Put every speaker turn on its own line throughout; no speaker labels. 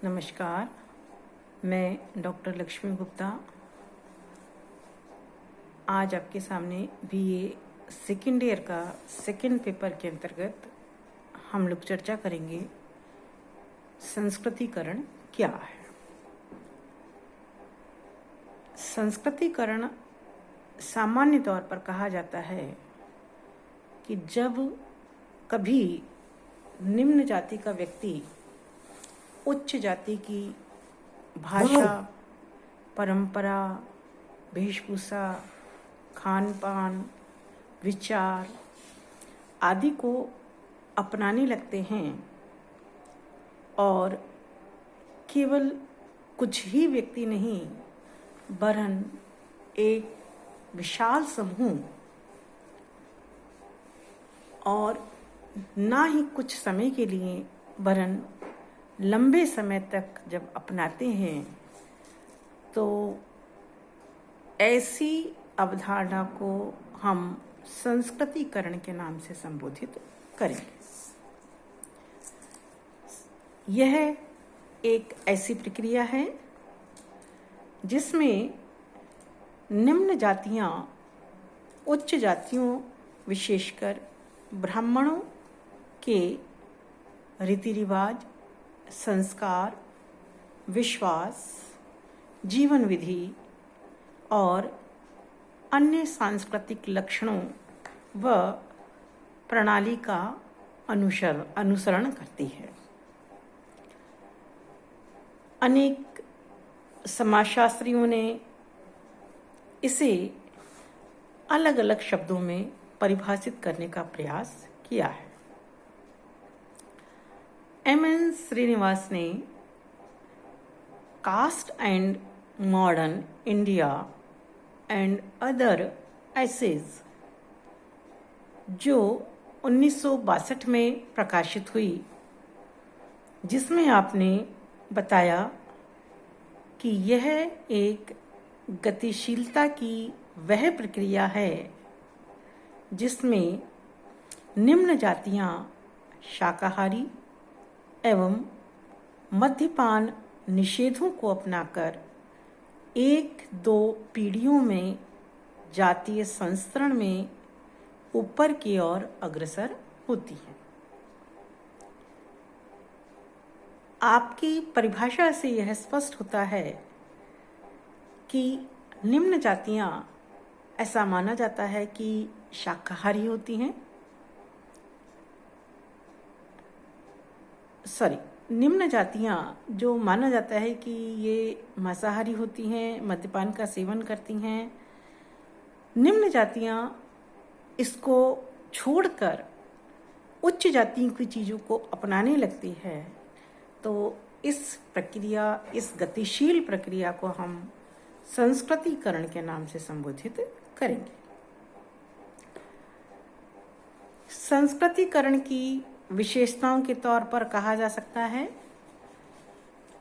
नमस्कार, मैं डॉक्टर लक्ष्मी गुप्ता आज आपके सामने बीए सेकेंड ईयर का सेकेंड पेपर के अंतर्गत हम लोग चर्चा करेंगे संस्कृतिकरण क्या है। संस्कृतिकरण सामान्य तौर पर कहा जाता है कि जब कभी निम्न जाति का व्यक्ति उच्च जाति की भाषा, परंपरा, वेशभूषा, खान पान, विचार आदि को अपनाने लगते हैं और केवल कुछ ही व्यक्ति नहीं वरन एक विशाल समूह और ना ही कुछ समय के लिए वरन लंबे समय तक जब अपनाते हैं तो ऐसी अवधारणा को हम संस्कृतिकरण के नाम से संबोधित करेंगे। यह एक ऐसी प्रक्रिया है जिसमें निम्न जातियां उच्च जातियों विशेषकर ब्राह्मणों के रीति रिवाज, संस्कार, विश्वास, जीवन विधि और अन्य सांस्कृतिक लक्षणों व प्रणाली का अनुसरण करती है। अनेक समाजशास्त्रियों ने इसे अलग अलग शब्दों में परिभाषित करने का प्रयास किया है। एम.एन. श्रीनिवास ने caste and modern India and other essays जो 1962 में प्रकाशित हुई, जिसमें आपने बताया कि यह एक गतिशीलता की वह प्रक्रिया है जिसमें निम्न जातियां शाकाहारी एवं मद्यपान निषेधों को अपनाकर एक दो पीढ़ियों में जातीय संस्करण में ऊपर की ओर अग्रसर होती हैं। आपकी परिभाषा से यह स्पष्ट होता है कि निम्न जातियां ऐसा माना जाता है कि शाकाहारी होती हैं, निम्न जातियां जो माना जाता है कि ये मांसाहारी होती हैं, मद्यपान का सेवन करती हैं, निम्न जातियां इसको छोड़कर उच्च जातियों की चीज़ों को अपनाने लगती है। तो इस गतिशील प्रक्रिया को हम संस्कृतिकरण के नाम से संबोधित करेंगे। संस्कृतिकरण की विशेषताओं के तौर पर कहा जा सकता है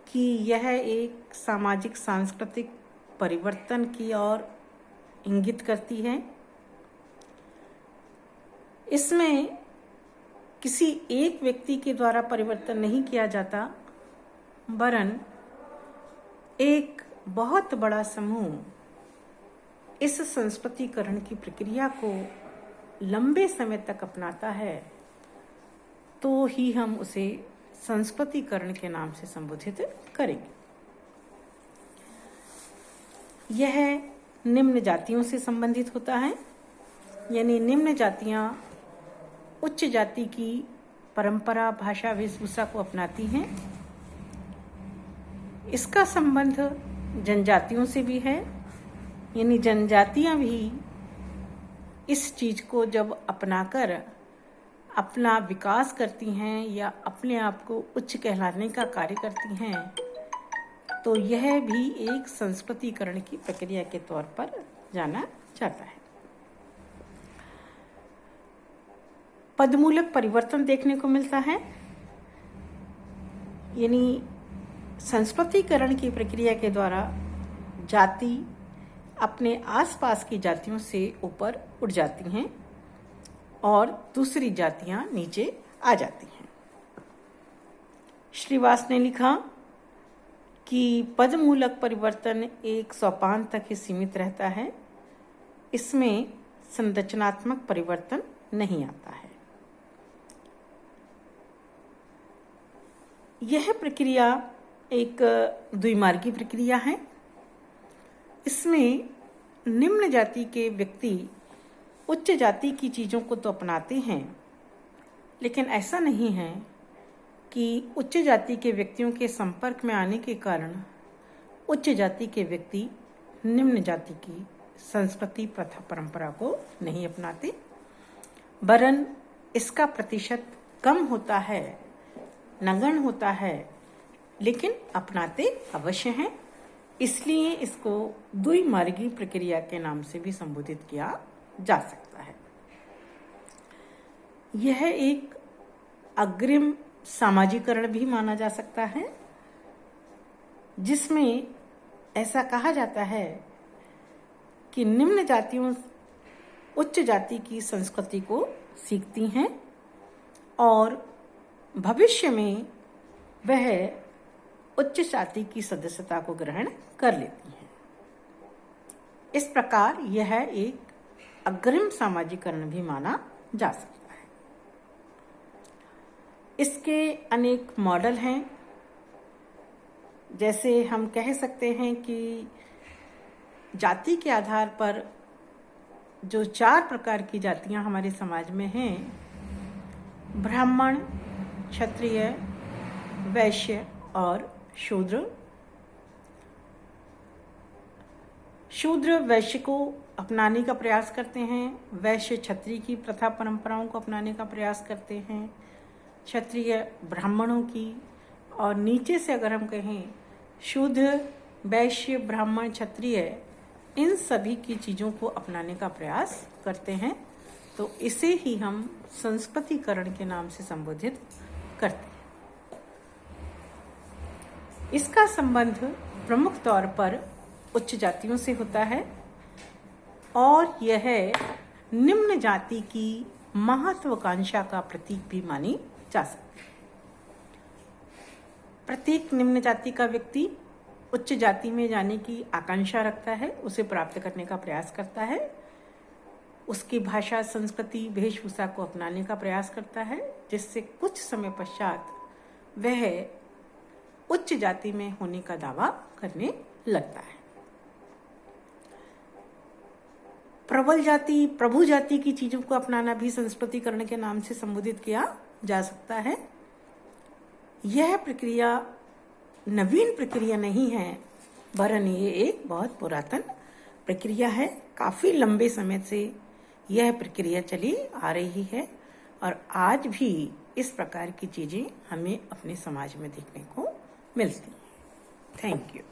कि यह एक सामाजिक सांस्कृतिक परिवर्तन की ओर इंगित करती है। इसमें किसी एक व्यक्ति के द्वारा परिवर्तन नहीं किया जाता वरन एक बहुत बड़ा समूह इस संस्कृतिकरण की प्रक्रिया को लंबे समय तक अपनाता है, तो ही हम उसे संस्कृतिकरण के नाम से संबोधित करेंगे। यह निम्न जातियों से संबंधित होता है, यानी निम्न जातियां उच्च जाति की परंपरा, भाषा, वेशभूषा को अपनाती हैं। इसका संबंध जनजातियों से भी है, यानी जनजातियां भी इस चीज को जब अपनाकर अपना विकास करती हैं या अपने आप को उच्च कहलाने का कार्य करती हैं, तो यह भी एक संस्कृतिकरण की प्रक्रिया के तौर पर जाना जाता है। पदमूलक परिवर्तन देखने को मिलता है, यानी संस्कृतिकरण की प्रक्रिया के द्वारा जाति अपने आसपास की जातियों से ऊपर उठ जाती हैं और दूसरी जातियां नीचे आ जाती हैं। श्रीवास ने लिखा कि पदमूलक परिवर्तन एक सोपान तक ही सीमित रहता है, इसमें संरचनात्मक परिवर्तन नहीं आता है। यह प्रक्रिया एक द्विमार्गी प्रक्रिया है। इसमें निम्न जाति के व्यक्ति उच्च जाति की चीज़ों को तो अपनाते हैं, लेकिन ऐसा नहीं है कि उच्च जाति के व्यक्तियों के संपर्क में आने के कारण उच्च जाति के व्यक्ति निम्न जाति की संस्कृति प्रथा परंपरा को नहीं अपनाते, वरन इसका प्रतिशत कम होता है, नगण्य होता है, लेकिन अपनाते अवश्य हैं। इसलिए इसको द्विमार्गी प्रक्रिया के नाम से भी संबोधित किया जा सकता है। यह एक अग्रिम सामाजिकरण भी माना जा सकता है, जिसमें ऐसा कहा जाता है कि निम्न जातियों उच्च जाति की संस्कृति को सीखती हैं और भविष्य में वह उच्च जाति की सदस्यता को ग्रहण कर लेती हैं। इस प्रकार यह एक अग्रिम सामाजिकरण भी माना जा सकता है। इसके अनेक मॉडल हैं। जैसे हम कह सकते हैं कि जाति के आधार पर जो 4 प्रकार की जातियां हमारे समाज में हैं, ब्राह्मण, क्षत्रिय, वैश्य और शूद्र। शूद्र वैश्य को अपनाने का प्रयास करते हैं, वैश्य क्षत्रिय की प्रथा परंपराओं को अपनाने का प्रयास करते हैं, क्षत्रिय ब्राह्मणों की, और नीचे से अगर हम कहें शूद्र, वैश्य, ब्राह्मण, क्षत्रिय, इन सभी की चीज़ों को अपनाने का प्रयास करते हैं। तो इसे ही हम संस्कृतिकरण के नाम से संबोधित करते हैं। इसका संबंध प्रमुख तौर पर उच्च जातियों से होता है और यह निम्न जाति की महत्वाकांक्षा का प्रतीक भी मानी जा सकती है। प्रत्येक निम्न जाति का व्यक्ति उच्च जाति में जाने की आकांक्षा रखता है, उसे प्राप्त करने का प्रयास करता है, उसकी भाषा, संस्कृति, वेशभूषा को अपनाने का प्रयास करता है, जिससे कुछ समय पश्चात वह उच्च जाति में होने का दावा करने लगता है। प्रबल जाति, प्रभु जाति की चीजों को अपनाना भी संस्कृतिकरण के नाम से संबोधित किया जा सकता है। यह प्रक्रिया नवीन प्रक्रिया नहीं है, वरन ये एक बहुत पुरातन प्रक्रिया है। काफी लंबे समय से यह प्रक्रिया चली आ रही है और आज भी इस प्रकार की चीजें हमें अपने समाज में देखने को मिलती हैं। Thank you.